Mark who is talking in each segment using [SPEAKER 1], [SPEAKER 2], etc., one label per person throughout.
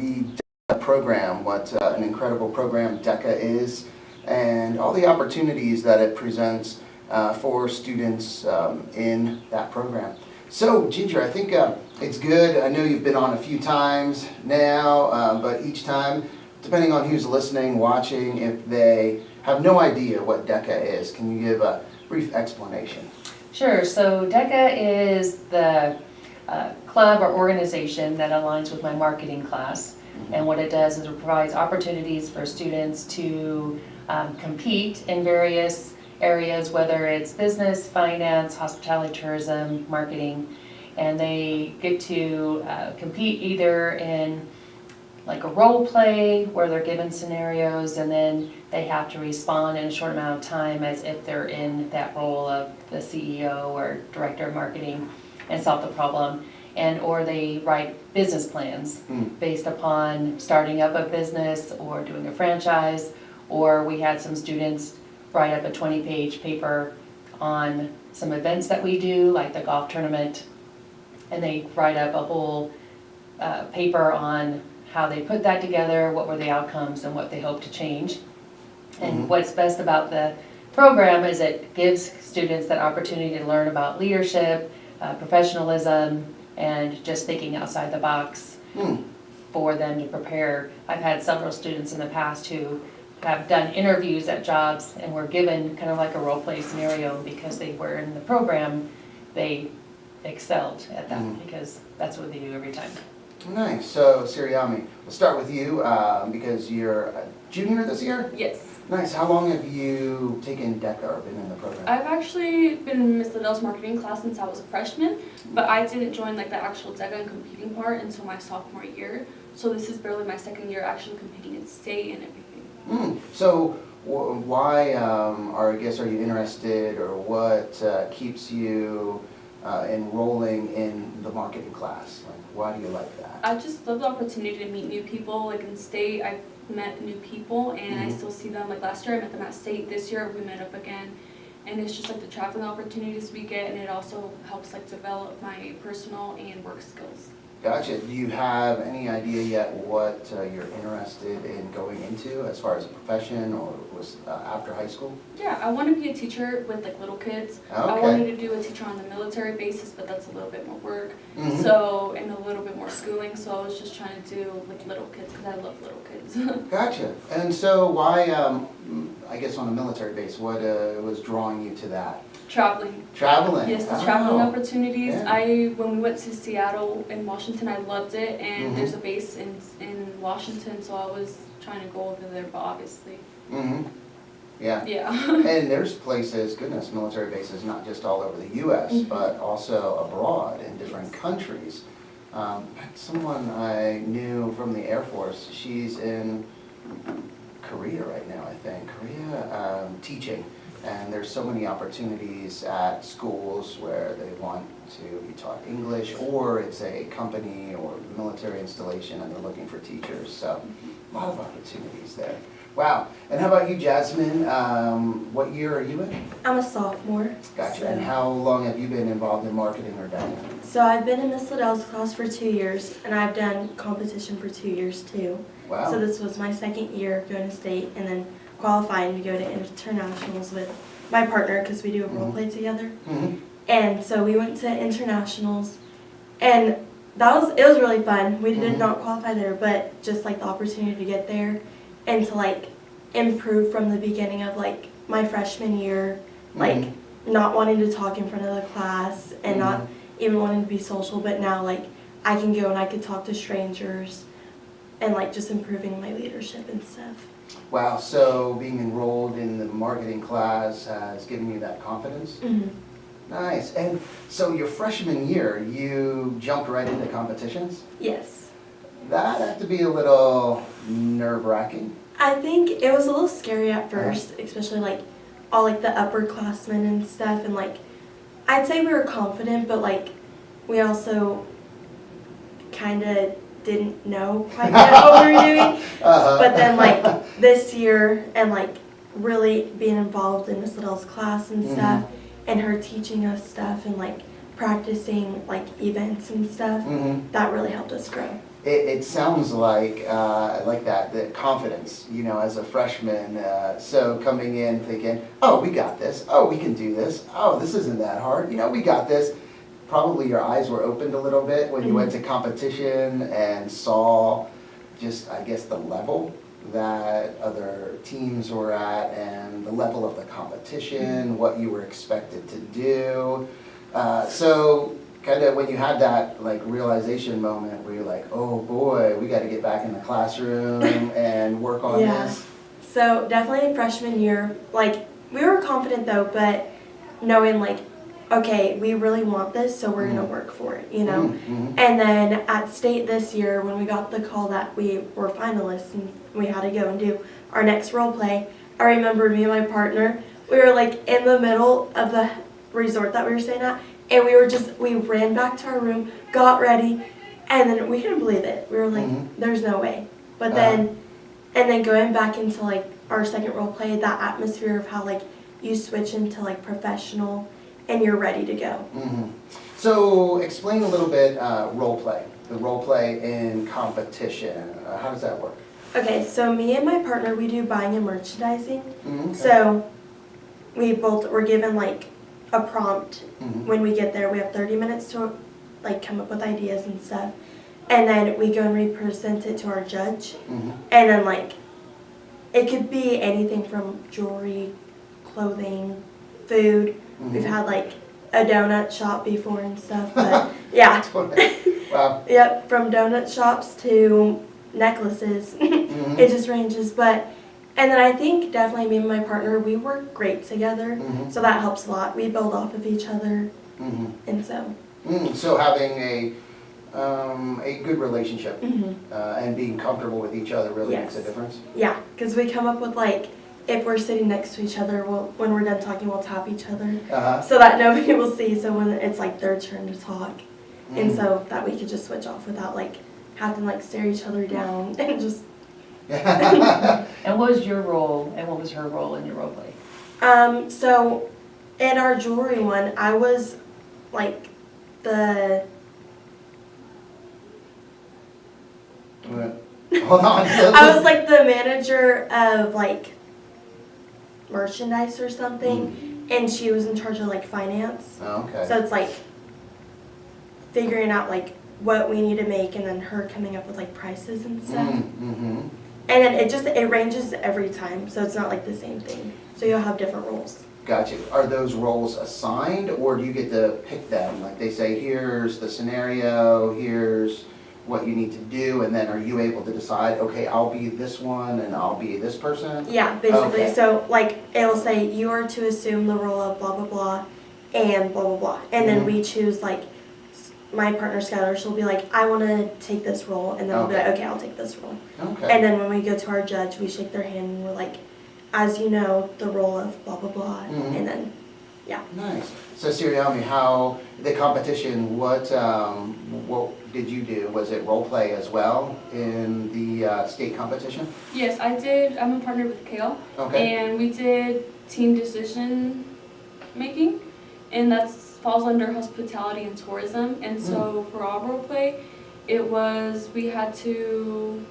[SPEAKER 1] the DECA program, what an incredible program DECA is, and all the opportunities that it presents for students in that program. So, Ginger, I think it's good. I know you've been on a few times now, but each time, depending on who's listening, watching, if they have no idea what DECA is, can you give a brief explanation?
[SPEAKER 2] Sure. So DECA is the club or organization that aligns with my marketing class. And what it does is it provides opportunities for students to compete in various areas, whether it's business, finance, hospitality, tourism, marketing, and they get to compete either in like a role play where they're given scenarios and then they have to respond in a short amount of time as if they're in that role of the CEO or director of marketing and solve the problem, and or they write business plans based upon starting up a business or doing a franchise, or we had some students write up a 20-page paper on some events that we do, like the golf tournament, and they write up a whole paper on how they put that together, what were the outcomes, and what they hope to change. And what's best about the program is it gives students that opportunity to learn about leadership, professionalism, and just thinking outside the box for them to prepare. I've had several students in the past who have done interviews at jobs and were given kind of like a role play scenario because they were in the program, they excelled at that because that's what they do every time.
[SPEAKER 1] Nice. So, Siriame, we'll start with you because you're a junior this year?
[SPEAKER 3] Yes.
[SPEAKER 1] Nice. How long have you taken DECA or been in the program?
[SPEAKER 3] I've actually been in Miss Liddell's marketing class since I was a freshman, but I didn't join like the actual DECA and competing part until my sophomore year. So this is barely my second year actually competing in state and everything.
[SPEAKER 1] So why, are you interested, or what keeps you enrolling in the marketing class? Like, why do you like that?
[SPEAKER 3] I just love the opportunity to meet new people. Like in state, I've met new people and I still see them. Like last year I met them at state, this year we met up again. And it's just like the traveling opportunities we get, and it also helps like develop my personal and work skills.
[SPEAKER 1] Gotcha. Do you have any idea yet what you're interested in going into as far as a profession, or was after high school?
[SPEAKER 3] Yeah, I want to be a teacher with like little kids.
[SPEAKER 1] Okay.
[SPEAKER 3] I wanted to do a teacher on the military basis, but that's a little bit more work. So, and a little bit more schooling. So I was just trying to do with little kids because I love little kids.
[SPEAKER 1] Gotcha. And so why, I guess on a military base, what was drawing you to that?
[SPEAKER 3] Traveling.
[SPEAKER 1] Traveling?
[SPEAKER 3] Yes, the traveling opportunities.
[SPEAKER 1] Yeah.
[SPEAKER 3] When we went to Seattle and Washington, I loved it, and there's a base in Washington, so I was trying to go over there, but obviously.
[SPEAKER 1] Yeah.
[SPEAKER 3] Yeah.
[SPEAKER 1] And there's places, goodness, military bases, not just all over the U.S., but also abroad in different countries. Someone I knew from the Air Force, she's in Korea right now, I think. Korea, teaching. And there's so many opportunities at schools where they want to be taught English, or it's a company or military installation and they're looking for teachers. So a lot of opportunities there. Wow. And how about you, Jasmin? What year are you in?
[SPEAKER 4] I'm a sophomore.
[SPEAKER 1] Gotcha.
[SPEAKER 4] So.
[SPEAKER 1] And how long have you been involved in marketing or DECA?
[SPEAKER 4] So I've been in Miss Liddell's class for 2 years, and I've done competition for 2 years too.
[SPEAKER 1] Wow.
[SPEAKER 4] So this was my second year going to state and then qualifying to go to internationals with my partner because we do a role play together. And so we went to internationals, and it was really fun. We did not qualify there, but just like the opportunity to get there and to like improve from the beginning of like my freshman year, like not wanting to talk in front of the class and not even wanting to be social, but now like I can go and I can talk to strangers and like just improving my leadership and stuff.
[SPEAKER 1] Wow, so being enrolled in the marketing class has given you that confidence? Nice. And so your freshman year, you jumped right into competitions?
[SPEAKER 4] Yes.
[SPEAKER 1] That had to be a little nerve-wracking.
[SPEAKER 4] I think it was a little scary at first, especially like all like the upperclassmen and stuff, and like I'd say we were confident, but like we also kind of didn't know quite yet what we were doing. But then like this year and like really being involved in Miss Liddell's class and stuff, and her teaching us stuff and like practicing like events and stuff, that really helped us grow.
[SPEAKER 1] it sounds like that, the confidence, you know, as a freshman. So coming in thinking, oh, we got this. Oh, we can do this. Oh, this isn't that hard. You know, we got this. Probably your eyes were opened a little bit when you went to competition and saw just, I guess, the level that other teams were at and the level of the competition, what you were expected to do. So kind of when you had that like realization moment where you're like, oh boy, we got to get back in the classroom and work on this.
[SPEAKER 4] So definitely freshman year, like we were confident though, but knowing like, okay, we really want this, so we're gonna work for it, you know? And then at state this year, when we got the call that we were finalists and we had to go and do our next role play, I remember me and my partner, we were like in the middle of the resort that we were staying at, and we ran back to our room, got ready, and then we couldn't believe it. We were like, there's no way. But then, and then going back into like our second role play, that atmosphere of how like you switch into like professional and you're ready to go.
[SPEAKER 1] So explain a little bit role play, the role play in competition. How does that work?
[SPEAKER 4] Okay, so me and my partner, we do buying and merchandising.
[SPEAKER 1] Okay.
[SPEAKER 4] So we both were given like a prompt when we get there. We have 30 minutes to like come up with ideas and stuff. And then we go and we present it to our judge. And then like, it could be anything from jewelry, clothing, food. We've had like a donut shop before and stuff, but yeah.
[SPEAKER 1] Wow.
[SPEAKER 4] Yep, from donut shops to necklaces. It just ranges, but, and then I think definitely me and my partner, we work great together, so that helps a lot. We build off of each other, and so.
[SPEAKER 1] So having a good relationship and being comfortable with each other really makes a difference?
[SPEAKER 4] Yeah, because we come up with like, if we're sitting next to each other, when we're done talking, we'll tap each other so that nobody will see. So when it's like their turn to talk, and so that we could just switch off without like having to like stare each other down and just.
[SPEAKER 2] And what was your role and what was her role in your role play?
[SPEAKER 4] So in our jewelry one, I was like the.
[SPEAKER 1] Hold on.
[SPEAKER 4] I was like the manager of like merchandise or something, and she was in charge of like finance.
[SPEAKER 1] Oh, okay.
[SPEAKER 4] So it's like figuring out like what we need to make, and then her coming up with like prices and stuff. And then it ranges every time, so it's not like the same thing. So you'll have different roles.
[SPEAKER 1] Gotcha. Are those roles assigned, or do you get to pick them? Like they say, here's the scenario, here's what you need to do, and then are you able to decide, okay, I'll be this one and I'll be this person?
[SPEAKER 4] Yeah, basically.
[SPEAKER 1] Okay.
[SPEAKER 4] So like it'll say you are to assume the role of blah blah blah and blah blah blah, and then we choose like my partner Skylar. She'll be like, I want to take this role, and then we'll be like, okay, I'll take this role.
[SPEAKER 1] Okay.
[SPEAKER 4] And then when we go to our judge, we shake their hand and we're like, as you know, the role of blah blah blah, and then yeah.
[SPEAKER 1] Nice. So Siriame, how the competition? What did you do? Was it role play as well in the state competition?
[SPEAKER 3] Yes, I did. I'm a partner with Kale.
[SPEAKER 1] Okay.
[SPEAKER 3] And we did team decision making, and that falls under hospitality and tourism. And so for our role play, it was, we had to,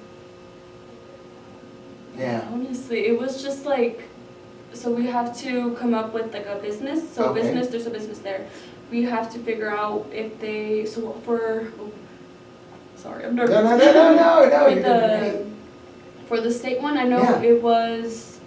[SPEAKER 3] honestly, it was just like, so we have to come up with like a business. So business, there's a business there. We have to figure out if they, so for, sorry, I'm nervous.
[SPEAKER 1] No.
[SPEAKER 3] For the state one, I know it was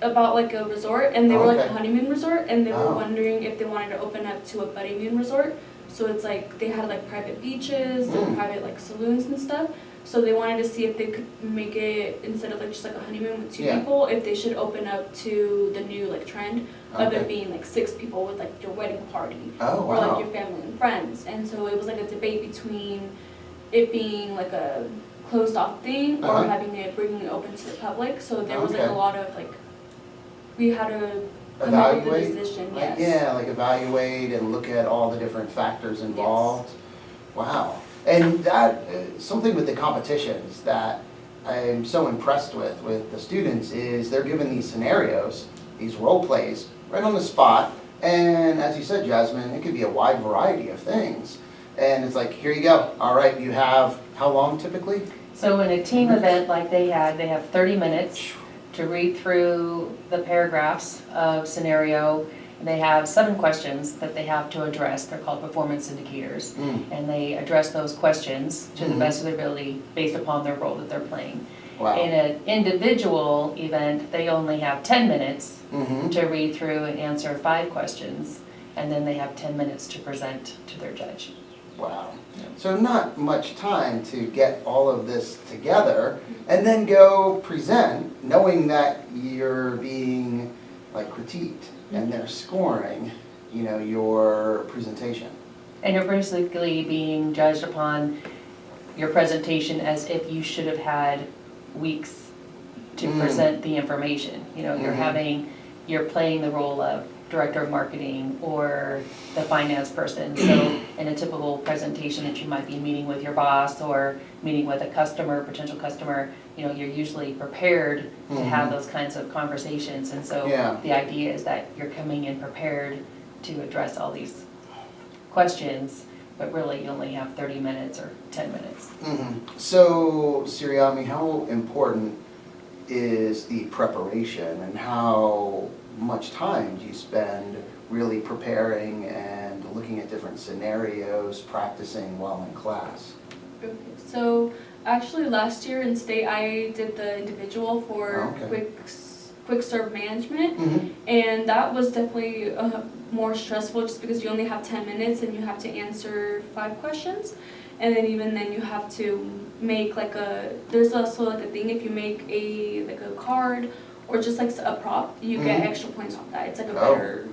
[SPEAKER 3] about like a resort, and they were like a honeymoon resort, and they were wondering if they wanted to open up to a honeymoon resort. So it's like they had like private beaches and private like saloons and stuff. So they wanted to see if they could make it, instead of like just like a honeymoon with 2 people, if they should open up to the new like trend of it being like 6 people with like your wedding party or like your family and friends. And so it was like a debate between it being like a closed off thing or having it, bringing it open to the public. So there was like a lot of like, we had to come up with a decision.
[SPEAKER 1] Like, like evaluate and look at all the different factors involved. Wow. And that, something with the competitions that I'm so impressed with the students is they're given these scenarios, these role plays, right on the spot. And as you said, Jasmin, it could be a wide variety of things. and it's like, here you go. All right, you have, how long typically?
[SPEAKER 2] So in a team event like they have 30 minutes to read through the paragraphs of scenario. And they have 7 questions that they have to address. They're called performance indicators. And they address those questions to the best of their ability based upon their role that they're playing.
[SPEAKER 1] Wow.
[SPEAKER 2] In an individual event, they only have 10 minutes to read through and answer 5 questions. And then they have 10 minutes to present to their judge.
[SPEAKER 1] Wow. So not much time to get all of this together and then go present, knowing that you're being like critiqued and they're scoring, you know, your presentation.
[SPEAKER 2] And you're basically being judged upon your presentation as if you should have had weeks to present the information. You know, you're playing the role of director of marketing or the finance person. So in a typical presentation that you might be meeting with your boss or meeting with a customer, potential customer, you know, you're usually prepared to have those kinds of conversations. And so the idea is that you're coming in prepared to address all these questions, but really you only have 30 minutes or 10 minutes.
[SPEAKER 1] So, Siriame, how important is the preparation and how much time do you spend really preparing and looking at different scenarios, practicing while in class?
[SPEAKER 3] Okay, so actually last year in state I did the individual for quick serve management, and that was definitely more stressful just because you only have 10 minutes and you have to answer 5 questions. And then even then you have to make like there's also like a thing if you make like a card or just like a prop, you get extra points off that. It's like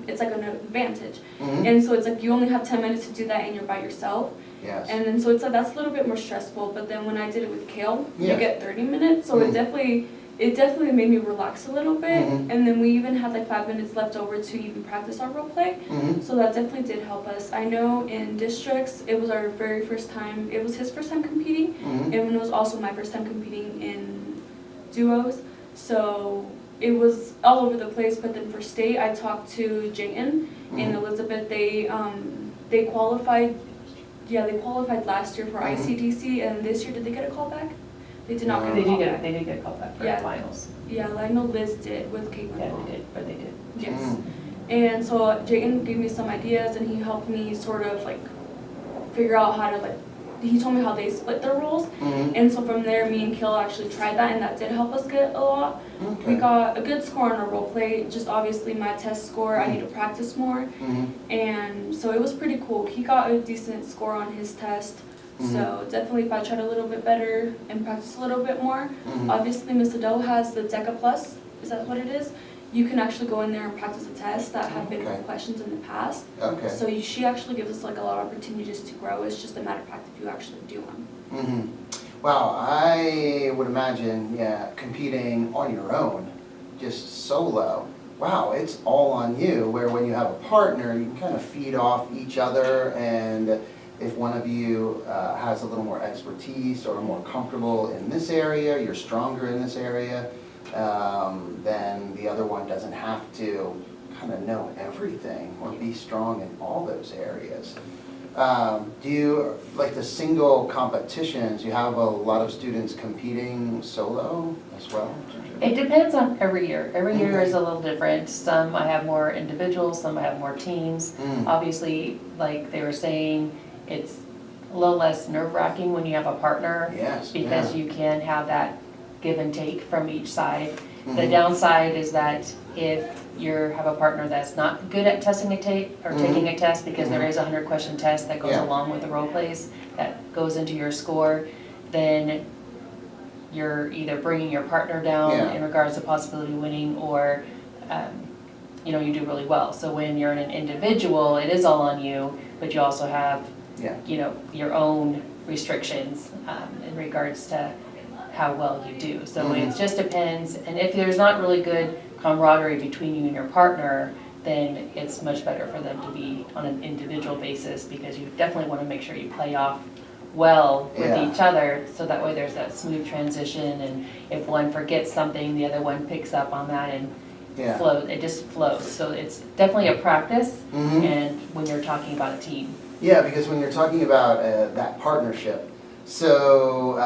[SPEAKER 3] it's like an advantage. And so it's like you only have 10 minutes to do that and you're by yourself.
[SPEAKER 1] Yes.
[SPEAKER 3] And then so it's like that's a little bit more stressful, but then when I did it with Kale, you get 30 minutes, so it definitely made me relax a little bit. And then we even had like 5 minutes left over to even practice our role play. So that definitely did help us. I know in districts, it was our very first time, it was his first time competing, and it was also my first time competing in duos. So it was all over the place, but then for state, I talked to Jayton and Elizabeth. They qualified. Yeah, they qualified last year for ICDC, and this year, did they get a call back? They did not get a call back.
[SPEAKER 2] They did get a call back for the finals.
[SPEAKER 3] Yeah, I know Liz did with Caitlin.
[SPEAKER 2] Yeah, they did, but they did.
[SPEAKER 3] Yes. And so Jayton gave me some ideas, and he helped me sort of like figure out how to like, he told me how they split their roles. And so from there, me and Kill actually tried that, and that did help us get a lot. We got a good score on our role play, just obviously my test score, I need to practice more. And so it was pretty cool. He got a decent score on his test. So definitely if I tried a little bit better and practice a little bit more, obviously Miss Liddell has the DECA Plus, is that what it is? You can actually go in there and practice a test that have been questions in the past. So she actually gives us like a lot of opportunities to grow. It's just a matter of fact if you actually do them.
[SPEAKER 1] Wow, I would imagine, competing on your own, just solo. Wow, it's all on you, where when you have a partner, you can kind of feed off each other, and if one of you has a little more expertise or more comfortable in this area, you're stronger in this area, then the other one doesn't have to kind of know everything or be strong in all those areas. Do you, like the single competitions, you have a lot of students competing solo as well?
[SPEAKER 2] It depends on every year. Every year is a little different. Some I have more individuals, some I have more teams. Obviously, like they were saying, it's a little less nerve-wracking when you have a partner. Because you can have that give and take from each side. The downside is that if you have a partner that's not good at testing a tape or taking a test, because there is a 100-question test that goes along with the role plays that goes into your score, then you're either bringing your partner down in regards to possibility of winning, or you know, you do really well. So when you're in an individual, it is all on you, but you also have you know, your own restrictions in regards to how well you do. So it just depends, and if there's not really good camaraderie between you and your partner, then it's much better for them to be on an individual basis, because you definitely want to make sure you play off well with each other, so that way there's that smooth transition, and if one forgets something, the other one picks up on that, and
[SPEAKER 1] Yeah.
[SPEAKER 2] flows. It just flows. So it's definitely a practice,
[SPEAKER 1] Mhm.
[SPEAKER 2] and when you're talking about a team.
[SPEAKER 1] Yeah, because when you're talking about that partnership, so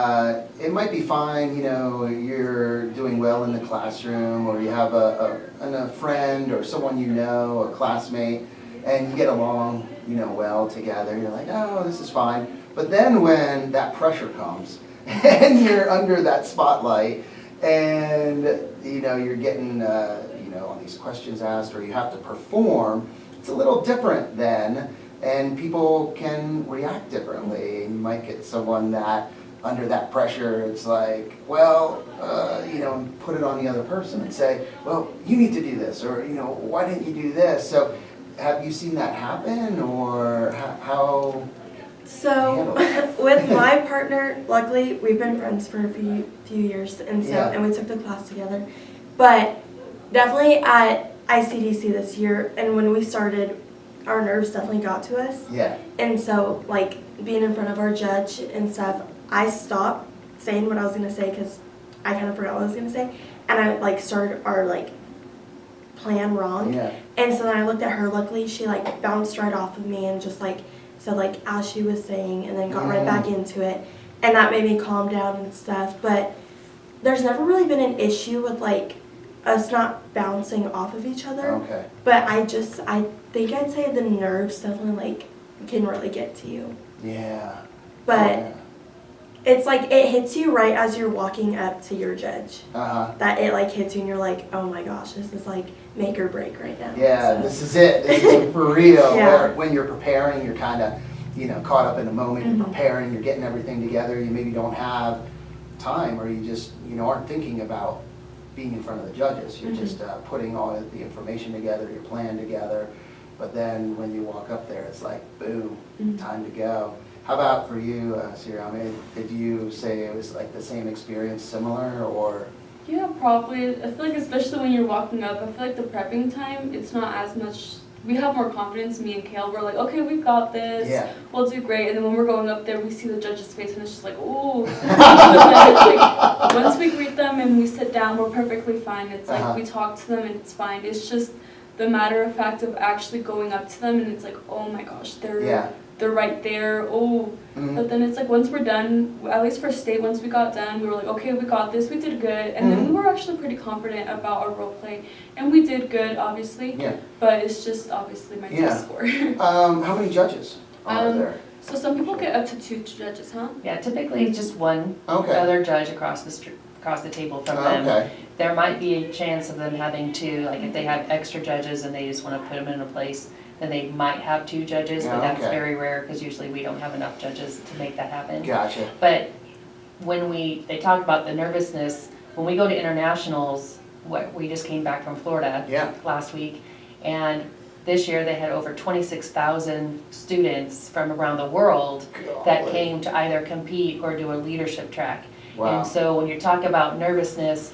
[SPEAKER 1] it might be fine, you know, you're doing well in the classroom, or you have a friend or someone you know, a classmate, and you get along, you know, well together. You're like, oh, this is fine. But then when that pressure comes, and you're under that spotlight, and you know you're getting you know, all these questions asked, or you have to perform, it's a little different then. And people can react differently. You might get someone that, under that pressure, it's like, well, you know, put it on the other person and say, well, you need to do this, or, you know, why didn't you do this? So have you seen that happen, or how?
[SPEAKER 4] So with my partner, luckily we've been friends for a few years, and so
[SPEAKER 1] Yeah.
[SPEAKER 4] and we took the class together. But definitely at ICDC this year, and when we started, our nerves definitely got to us.
[SPEAKER 1] Yeah.
[SPEAKER 4] And so, like, being in front of our judge and stuff, I stopped saying what I was going to say because I kind of forgot what I was going to say. And I, like, started our, like, plan wrong.
[SPEAKER 1] Yeah.
[SPEAKER 4] And so then I looked at her. Luckily, she, like, bounced right off of me and just, like, said, like, as she was saying, and then got right back into it. And that made me calm down and stuff. But there's never really been an issue with, like, us not bouncing off of each other.
[SPEAKER 1] Okay.
[SPEAKER 4] But I think I'd say the nerves definitely, like, can really get to you.
[SPEAKER 1] Yeah.
[SPEAKER 4] But
[SPEAKER 1] Yeah.
[SPEAKER 4] it's like it hits you right as you're walking up to your judge.
[SPEAKER 1] Uh-huh.
[SPEAKER 4] That it, like, hits you and you're like, oh my gosh, this is, like, make or break right now.
[SPEAKER 1] Yeah,
[SPEAKER 4] So-
[SPEAKER 1] this is it. This is for real.
[SPEAKER 4] Yeah.
[SPEAKER 1] Where when you're preparing, you're kind of, you know, caught up in the moment. You're
[SPEAKER 4] Mhm.
[SPEAKER 1] preparing, you're getting everything together. You maybe don't have time, or you just, you know, aren't thinking about being in front of the judges. You're just putting all of the information together, your plan together. But then when you walk up there, it's like, boom, time to go. How about for you, Siriame? Did you say it was like the same experience, similar, or?
[SPEAKER 3] Yeah, probably. I feel like especially when you're walking up, I feel like the prepping time, it's not as much, we have more confidence, me and Kale, we're like, okay, we've got this,
[SPEAKER 1] Yeah.
[SPEAKER 3] we'll do great. And then when we're going up there, we see the judge's face and it's just like, ooh. But then it's like, once we greet them and we sit down, we're perfectly fine. It's like, we talk to them and it's fine. It's just the matter of fact of actually going up to them and it's like, oh my gosh, they're right there, oh.
[SPEAKER 1] Mhm.
[SPEAKER 3] But then it's like, once we're done, at least for state, once we got done, we were like, okay, we got this, we did good. And then we were actually pretty confident about our role play. And we did good, obviously.
[SPEAKER 1] Yeah.
[SPEAKER 3] But it's just obviously my test score.
[SPEAKER 1] How many judges are there?
[SPEAKER 3] So some people get up to 2 judges, huh?
[SPEAKER 2] Yeah, typically just one
[SPEAKER 1] Okay.
[SPEAKER 2] other judge across the table from them.
[SPEAKER 1] Okay.
[SPEAKER 2] There might be a chance of them having 2, like if they have extra judges and they just want to put them in a place, then they might have 2 judges, but that's
[SPEAKER 1] Okay.
[SPEAKER 2] very rare because usually we don't have enough judges to make that happen.
[SPEAKER 1] Gotcha.
[SPEAKER 2] But when they talk about the nervousness, when we go to internationals, we just came back from Florida
[SPEAKER 1] Yeah.
[SPEAKER 2] last week, and this year they had over 26,000 students from around the world that
[SPEAKER 1] Golly.
[SPEAKER 2] came to either compete or do a leadership track.
[SPEAKER 1] Wow.
[SPEAKER 2] And so when you talk about nervousness,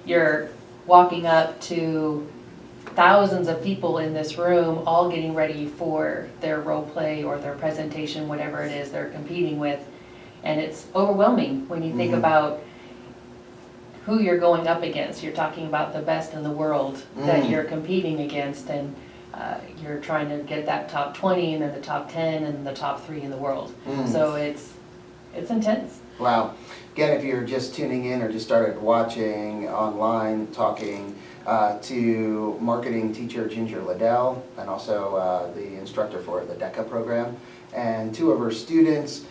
[SPEAKER 2] you're walking up to thousands of people in this room, all getting ready for their role play or their presentation, whatever it is they're competing with. And it's overwhelming when you think about who you're going up against. You're talking about the best in the world that you're competing against, and you're trying to get that top 20 and then the top 10 and the top 3 in the world. So it's intense.
[SPEAKER 1] Wow. Again, if you're just tuning in or just started watching online, talking to marketing teacher Ginger Liddell, and also the instructor for the DECA program, and 2 of her students,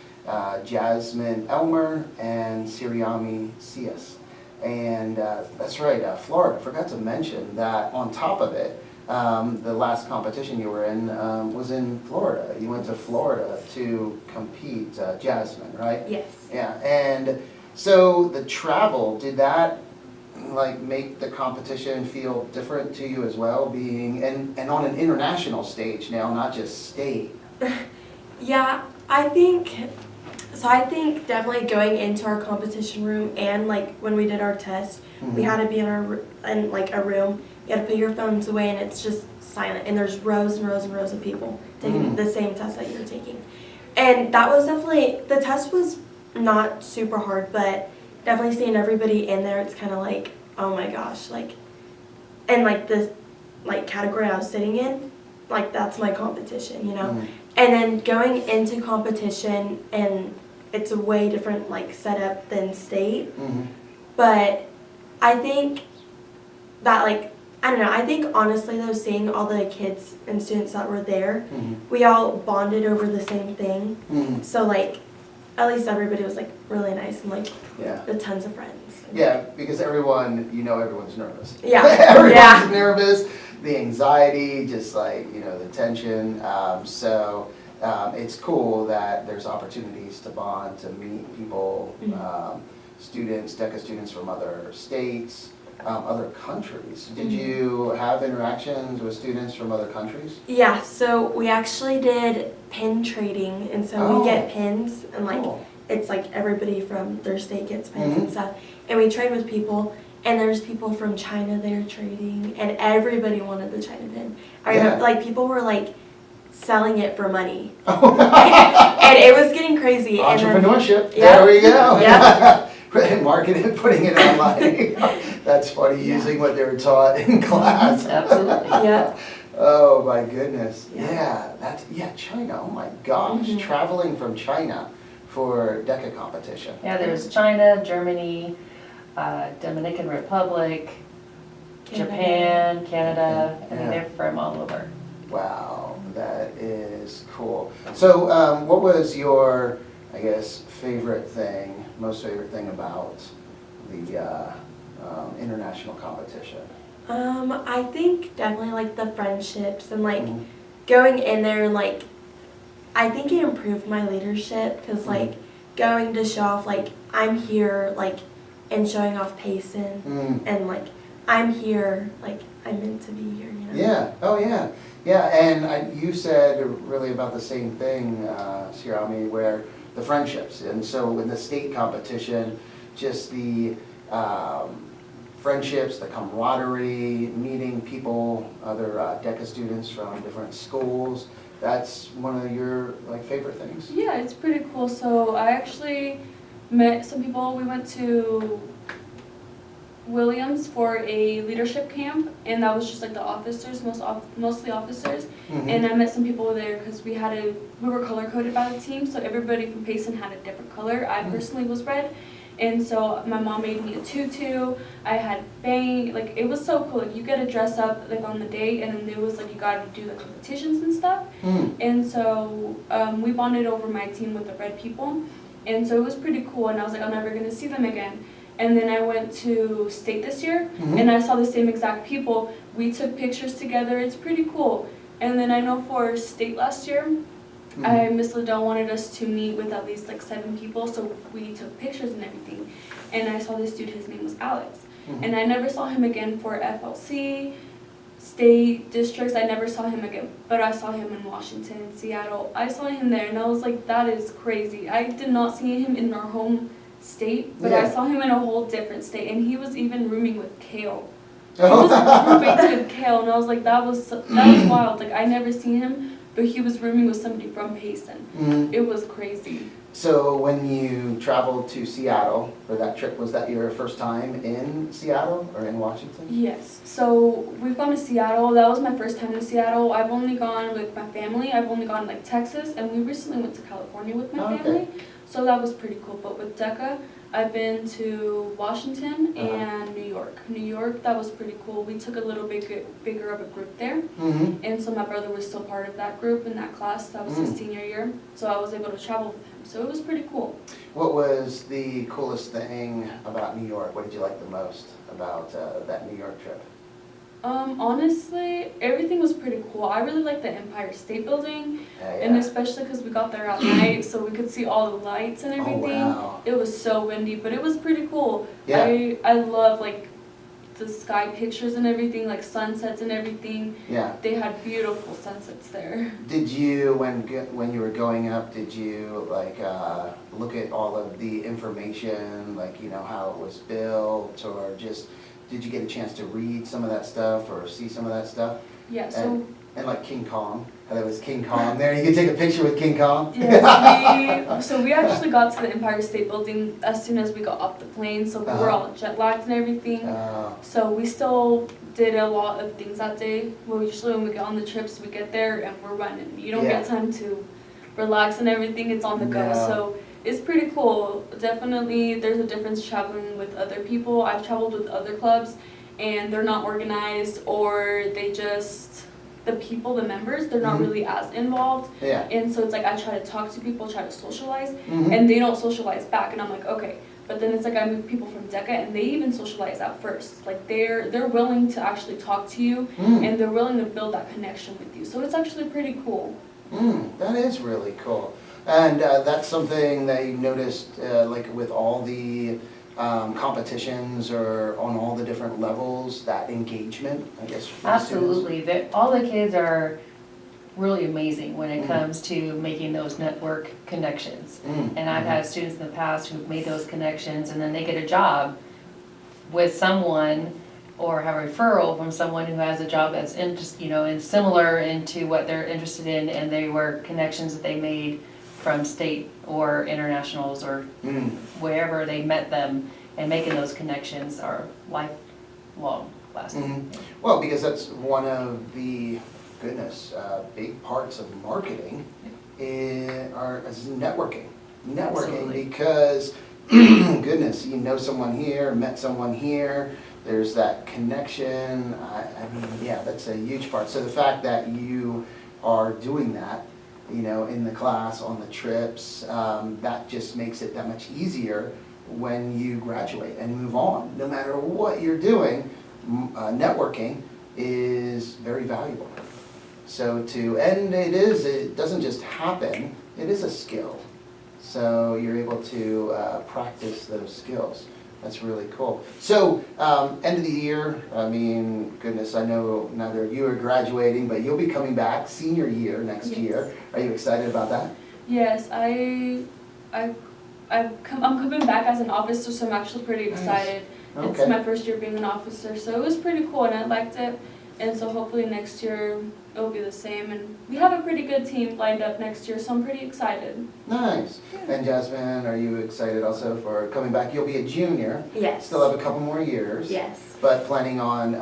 [SPEAKER 1] Jasmin, Elmer, and Siriame, Sias. And that's right, Florida. I forgot to mention that on top of it, the last competition you were in was in Florida. You went to Florida to compete, Jasmin, right?
[SPEAKER 4] Yes.
[SPEAKER 1] Yeah, and so the travel, did that like make the competition feel different to you as well, being, and on an international stage now, not just state?
[SPEAKER 4] Yeah, I think definitely going into our competition room and, like, when we did our test, we had to be in a room. You had to put your phones away and it's just silent, and there's rows and rows and rows of people taking the same test that you're taking. And that was definitely, the test was not super hard, but definitely seeing everybody in there, it's kind of like, oh my gosh, like, and like this like category I was sitting in, like that's my competition, you know.
[SPEAKER 1] Mhm.
[SPEAKER 4] And then going into competition, and it's a way different like setup than state.
[SPEAKER 1] Mhm.
[SPEAKER 4] But I think that like I don't know. I think honestly though, seeing all the kids and students that were there,
[SPEAKER 1] Mhm.
[SPEAKER 4] we all bonded over the same thing.
[SPEAKER 1] Mhm.
[SPEAKER 4] So like, at least everybody was like really nice and like
[SPEAKER 1] Yeah.
[SPEAKER 4] with tons of friends.
[SPEAKER 1] Yeah, because everyone, everyone's nervous.
[SPEAKER 4] Yeah.
[SPEAKER 1] Everyone's
[SPEAKER 4] Yeah.
[SPEAKER 1] nervous, the anxiety, just like, the tension. It's cool that there's opportunities to bond, to meet people,
[SPEAKER 4] Mhm.
[SPEAKER 1] students, DECA students from other states, other countries. Did
[SPEAKER 4] Mhm.
[SPEAKER 1] you have interactions with students from other countries?
[SPEAKER 4] Yeah. So we actually did pin trading, and so
[SPEAKER 1] Oh.
[SPEAKER 4] we get pins, and like
[SPEAKER 1] Cool.
[SPEAKER 4] it's like everybody from their state gets pins
[SPEAKER 1] Mhm.
[SPEAKER 4] and stuff, and we trade with people. And there's people from China there trading, and everybody wanted the China pin. I remember,
[SPEAKER 1] Yeah.
[SPEAKER 4] like, people were like selling it for money, and it was getting crazy. And then,
[SPEAKER 1] Entrepreneurship,
[SPEAKER 4] Yeah.
[SPEAKER 1] there we go.
[SPEAKER 4] Yeah.
[SPEAKER 1] Marketing, putting it online. That's funny,
[SPEAKER 4] Yeah.
[SPEAKER 1] using what they were taught in class.
[SPEAKER 2] Absolutely.
[SPEAKER 4] yeah,
[SPEAKER 1] Oh my goodness.
[SPEAKER 4] Yeah.
[SPEAKER 1] China. Oh my gosh.
[SPEAKER 4] Mhm.
[SPEAKER 1] Traveling from China for DECA competition.
[SPEAKER 2] Yeah, there's China, Germany, Dominican Republic,
[SPEAKER 4] Canada.
[SPEAKER 2] Japan, Canada. I mean,
[SPEAKER 1] Yeah.
[SPEAKER 2] they're from all over.
[SPEAKER 1] Wow, that is cool. So, what was your, I guess, most favorite thing about the international competition?
[SPEAKER 4] I think definitely like the friendships and like
[SPEAKER 1] Mhm.
[SPEAKER 4] going in there and like I think it improved my leadership because like going to show off like I'm here like and showing off Payson
[SPEAKER 1] Mm.
[SPEAKER 4] and like I'm here like I'm meant to be here, you know.
[SPEAKER 1] Yeah, oh yeah. Yeah, and you said really about the same thing, Siriame, where the friendships. And so in the state competition, just the friendships, the camaraderie, meeting people, other DECA students from different schools. That's one of your favorite things?
[SPEAKER 3] Yeah, it's pretty cool. So I actually met some people. We went to Williams for a leadership camp, and that was just like the officers, mostly officers.
[SPEAKER 1] Mhm.
[SPEAKER 3] And I met some people there because we were color coded by the team, so everybody from Payson had a different color. I personally was red, and so my mom made me a tutu. I had bang, like it was so cool. Like you get to dress up like on the day, and then there was like you got to do the competitions and stuff.
[SPEAKER 1] Mm.
[SPEAKER 3] And so we bonded over my team with the red people, and so it was pretty cool. And I was like, I'm never gonna see them again. And then I went to state this year,
[SPEAKER 1] Mhm.
[SPEAKER 3] and I saw the same exact people. We took pictures together. It's pretty cool. And then I know for state last year, Miss Liddell wanted us to meet with at least like 7 people, so we took pictures and everything. And I saw this dude, his name was Alex.
[SPEAKER 1] Mhm.
[SPEAKER 3] And I never saw him again for FLC, state districts. I never saw him again, but I saw him in Washington, Seattle. I saw him there, and I was like, that is crazy. I did not see him in our home state, but I
[SPEAKER 1] Yeah.
[SPEAKER 3] saw him in a whole different state, and he was even rooming with Kale. He
[SPEAKER 1] Oh.
[SPEAKER 3] was roommates with Kale, and I was like, that was wild. Like I never seen him, but he was rooming with somebody from Payson.
[SPEAKER 1] Mhm.
[SPEAKER 3] It was crazy.
[SPEAKER 1] So when you traveled to Seattle for that trip, was that your first time in Seattle or in Washington?
[SPEAKER 3] Yes. So we've gone to Seattle. That was my first time to Seattle. I've only gone with my family. I've only gone like Texas, and we recently went to California with my
[SPEAKER 1] Oh, okay.
[SPEAKER 3] family. So that was pretty cool. But with DECA, I've been to Washington and New York. New York, that was pretty cool. We took a little bigger of a group there.
[SPEAKER 1] Mm-hmm.
[SPEAKER 3] And so my brother was still part of that group in that class. That was his senior year. So I was able to travel with him. So it was pretty cool.
[SPEAKER 1] What was the coolest thing about New York? What did you like the most about that New York trip?
[SPEAKER 3] Honestly, everything was pretty cool. I really liked the Empire State Building,
[SPEAKER 1] Yeah.
[SPEAKER 3] and especially because we got there at night, so we could see all the lights and everything.
[SPEAKER 1] wow.
[SPEAKER 3] It was so windy, but it was pretty cool.
[SPEAKER 1] Yeah.
[SPEAKER 3] I love like the sky pictures and everything, like sunsets and everything.
[SPEAKER 1] Yeah.
[SPEAKER 3] They had beautiful sunsets there.
[SPEAKER 1] Did you, when you were going up, did you look at all of the information, how it was built, or just did you get a chance to read some of that stuff or see some of that stuff?
[SPEAKER 3] Yeah. So
[SPEAKER 1] And like King Kong, how there was King Kong there. You could take a picture with King Kong.
[SPEAKER 3] yes, we actually got to the Empire State Building as soon as we got off the plane, so we were all jet lagged and everything. So we still did a lot of things that day. Well, usually when we get on the trips, we get there and we're running. You don't get time to relax and everything. It's on the go.
[SPEAKER 1] Yeah.
[SPEAKER 3] So it's pretty cool. Definitely, there's a difference traveling with other people. I've traveled with other clubs, and they're not organized, or they just, the people, the members, they're not really as involved.
[SPEAKER 1] Yeah.
[SPEAKER 3] And so it's like I try to talk to people, try to socialize,
[SPEAKER 1] Mhm.
[SPEAKER 3] and they don't socialize back. And I'm like, okay. But then it's like I meet people from DECA, and they even socialize at first. Like they're willing to actually talk to you, and they're willing to build that connection with you. So it's actually pretty cool.
[SPEAKER 1] That is really cool. And that's something that you noticed, like with all the competitions or on all the different levels, that engagement, I guess. For the students?
[SPEAKER 2] Absolutely. All the kids are really amazing when it comes to making those network connections. And I've had students in the past who've made those connections, and then they get a job with someone or have a referral from someone who has a job that's and similar into what they're interested in, and they were connections that they made from state or internationals or wherever they met them, and making those connections are lifelong lasting.
[SPEAKER 1] Well, because that's one of the, big parts of marketing is networking.
[SPEAKER 2] Absolutely.
[SPEAKER 1] Because, you know someone here, met someone here, there's that connection. I mean, yeah, that's a huge part. So the fact that you are doing that, in the class, on the trips, that just makes it that much easier when you graduate and move on. No matter what you're doing, networking is very valuable. So it doesn't just happen, it is a skill. So you're able to practice those skills. That's really cool. So, end of the year, I mean, I know neither of you are graduating, but you'll be coming back senior year next year. Are you excited about that?
[SPEAKER 3] Yes, I'm coming back as an officer, so I'm actually pretty excited.
[SPEAKER 1] Nice.
[SPEAKER 3] It's my first year being an officer, so it was pretty cool, and I liked it. And so hopefully next year it'll be the same, and we have a pretty good team lined up next year, so I'm pretty excited.
[SPEAKER 1] Nice. And Jasmin, are you excited also for coming back? You'll be a junior.
[SPEAKER 4] Yes.
[SPEAKER 1] Still have a couple more years.
[SPEAKER 4] Yes.
[SPEAKER 1] But planning on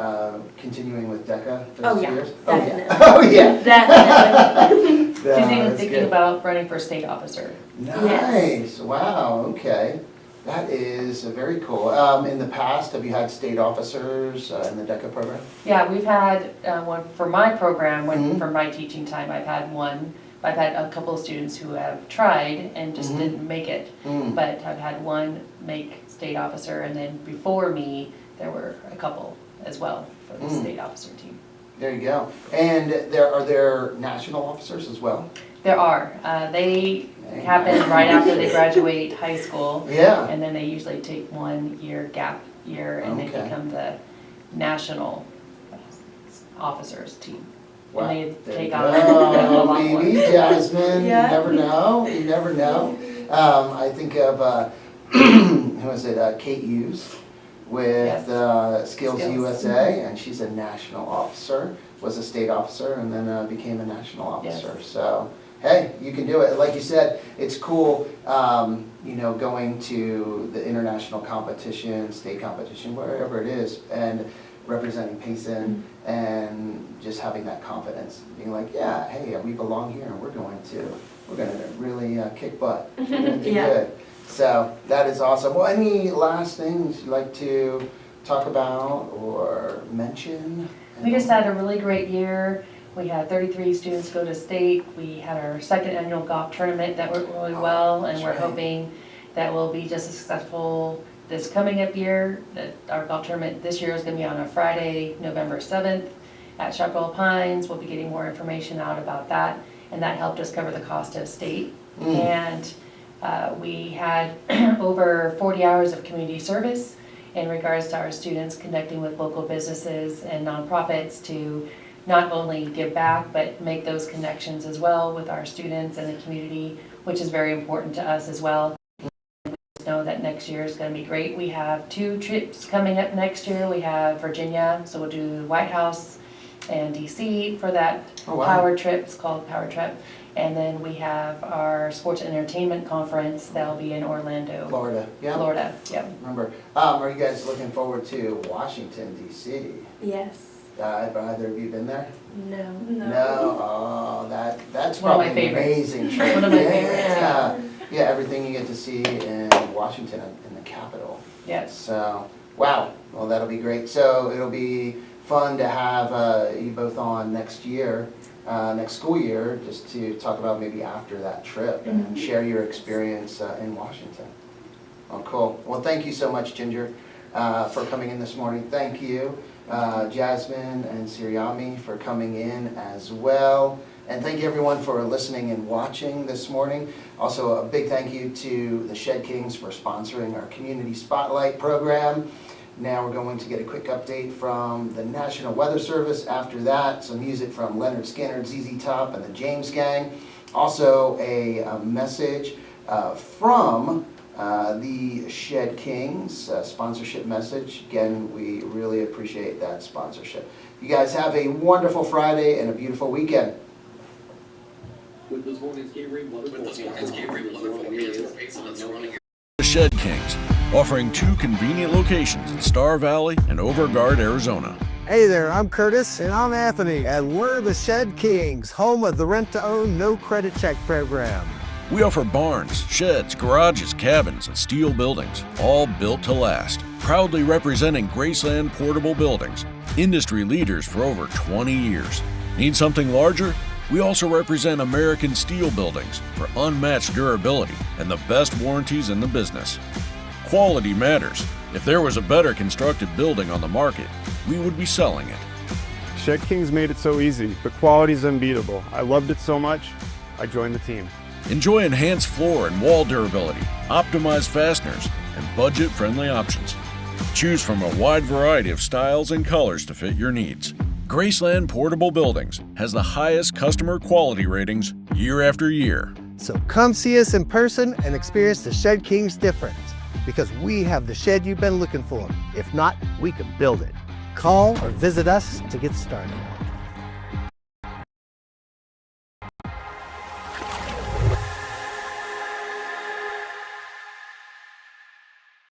[SPEAKER 1] continuing with DECA for those 2 years?
[SPEAKER 4] Definitely.
[SPEAKER 1] Oh, yeah.
[SPEAKER 4] Definitely.
[SPEAKER 2] She's even thinking about running for state officer.
[SPEAKER 1] Nice.
[SPEAKER 4] Yes.
[SPEAKER 1] Wow, okay. That is very cool. In the past, have you had state officers in the DECA program?
[SPEAKER 2] Yeah, we've had one for my program, for my teaching time, I've had one. I've had a couple of students who have tried and just didn't make it. But I've had one make state officer, and then before me, there were a couple as well for the state officer team.
[SPEAKER 1] There you go. And are there national officers as well?
[SPEAKER 2] There are. They happen right after they graduate high school.
[SPEAKER 1] Yeah.
[SPEAKER 2] And then they usually take 1 year gap year, and they become the national officers team.
[SPEAKER 1] Wow.
[SPEAKER 2] And they
[SPEAKER 1] There
[SPEAKER 2] take
[SPEAKER 1] you
[SPEAKER 2] on
[SPEAKER 1] go,
[SPEAKER 2] a lot more.
[SPEAKER 1] maybe, Jasmin,
[SPEAKER 4] Yeah.
[SPEAKER 1] you never know, you never know. I think of, who is it, Kate Hughes with Skills USA, and she's a national officer, was a state officer, and then became a national officer.
[SPEAKER 2] Yes.
[SPEAKER 1] So, hey, you can do it. Like you said, it's cool, going to the international competition, state competition, wherever it is, and representing Payson, and just having that confidence, being like, yeah, hey, we belong here, and we're going to really kick butt. We're going to do good. So that is awesome. Well, any last things you'd like to talk about or mention?
[SPEAKER 2] We just had a really great year. We had 33 students go to state. We had our second annual golf tournament that went really well, and we're hoping that will be just as successful this coming up year. Our golf tournament this year is going to be on a Friday, November 7th at Chaparral Pines. We'll be getting more information out about that, and that helped us cover the cost of state. And we had over 40 hours of community service in regards to our students connecting with local businesses and nonprofits to not only give back, but make those connections as well with our students and the community, which is very important to us as well. We know that next year is going to be great. We have 2 trips coming up next year. We have Virginia, so we'll do White House and DC for that power trip. It's called Power Trip. And then we have our sports and entertainment conference that'll be in Orlando,
[SPEAKER 1] Florida, yeah?
[SPEAKER 2] Florida. Yep.
[SPEAKER 1] Remember, are you guys looking forward to Washington DC?
[SPEAKER 4] Yes.
[SPEAKER 1] Have either of you been there?
[SPEAKER 4] No.
[SPEAKER 1] No, oh, that's
[SPEAKER 2] One of my
[SPEAKER 1] probably an
[SPEAKER 2] favorites.
[SPEAKER 1] amazing trip.
[SPEAKER 2] One of my favorites,
[SPEAKER 1] Yeah, yeah, everything you get to see in Washington, in the capital.
[SPEAKER 2] Yes.
[SPEAKER 1] So, wow, well, that'll be great. So it'll be fun to have you both on next year, next school year, just to talk about maybe after that trip and share your experience in Washington. Oh, cool. Well, thank you so much, Ginger, for coming in this morning. Thank you, Jasmin and Siriame, for coming in as well. And thank you everyone for listening and watching this morning. Also, a big thank you to the Shed Kings for sponsoring our Community Spotlight program. Now we're going to get a quick update from the National Weather Service. After that, some music from Leonard Skinner, ZZ Top, and the James Gang. Also, a message from the Shed Kings, sponsorship message. Again, we really appreciate that sponsorship. You guys have a wonderful Friday and a beautiful weekend.
[SPEAKER 5] With this morning's KRIM weather forecast,
[SPEAKER 6] The Shed Kings, offering 2 convenient locations in Star Valley and Overgard, Arizona.
[SPEAKER 7] Hey there, I'm Curtis. And I'm Anthony. And we're the Shed Kings, home of the rent-to-own, no-credit check program.
[SPEAKER 6] We offer barns, sheds, garages, cabins, and steel buildings, all built to last. Proudly representing Graceland Portable Buildings, industry leaders for over 20 years. Need something larger? We also represent American Steel Buildings for unmatched durability and the best warranties in the business. Quality matters. If there was a better constructed building on the market, we would be selling it.
[SPEAKER 8] Shed Kings made it so easy, but quality's unbeatable. I loved it so much, I joined the team.
[SPEAKER 6] Enjoy enhanced floor and wall durability, optimized fasteners, and budget-friendly options. Choose from a wide variety of styles and colors to fit your needs. Graceland Portable Buildings has the highest customer quality ratings year after year.
[SPEAKER 7] So come see us in person and experience the Shed Kings difference, because we have the shed you've been looking for. If not, we can build it. Call or visit us to get started.